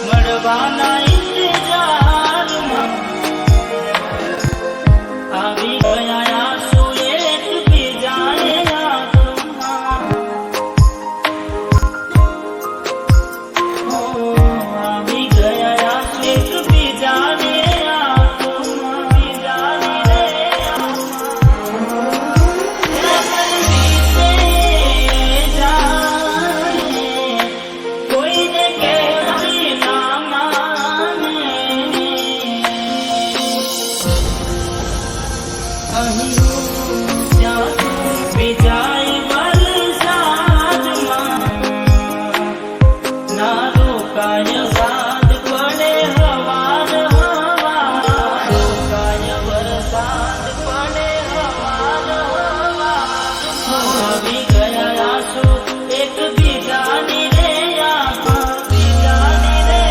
મળવાના ઇંતજારમાં આવી ગયા આંસુ એકબીજાને આંખમાં. આવી ગયા આંસુ એકબીજાને આંખમાં. કોઈને કહેવાય ના માને. વિજાય વરસાદમાં ના રોકાય સાદ પડે હવાર હવાર. રોકાય વરસાદ પડે હવાર હવાર. આવી ગયા આંસુ એકબીજાની રે આંખમાં. બીજાની રે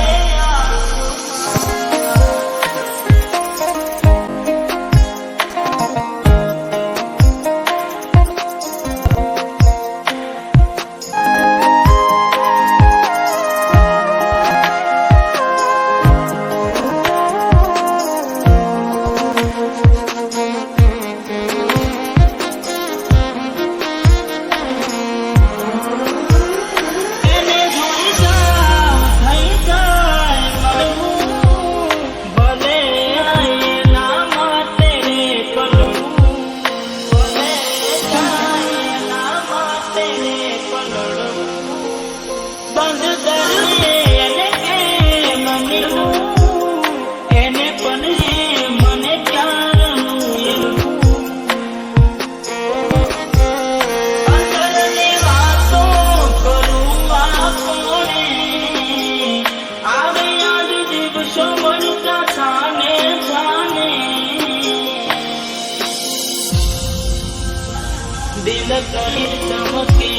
દિલ કરી ચમકે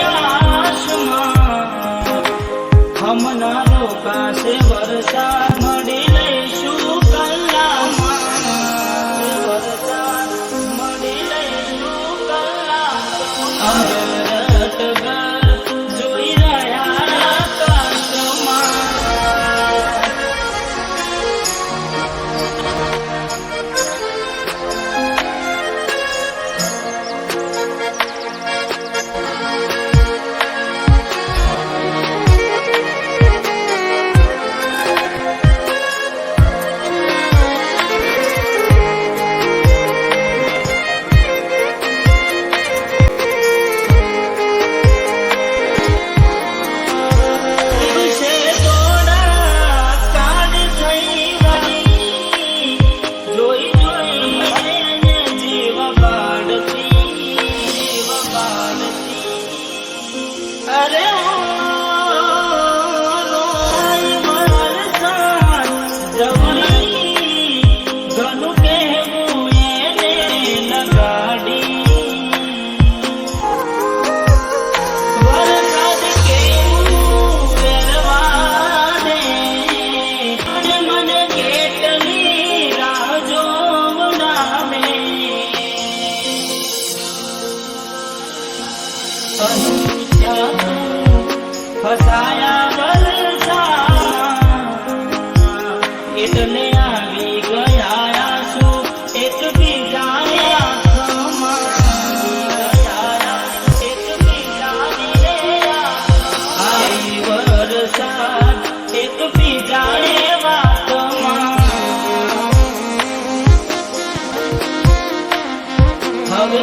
આસમાં. હમણાં રોકાશે વરસાદ મળી લઈશું કલામાં. વરસાદ મળી લઈશું કલામાં. જોઈ રહ્યા આકાશમાં. ફસાયા વરસાદ એટલે આવી ગયા આંસુ એકબીજાને આંખમાં. એકબીજાની રે આવી વરસાદ એકબીજાને વાતમાં. હવે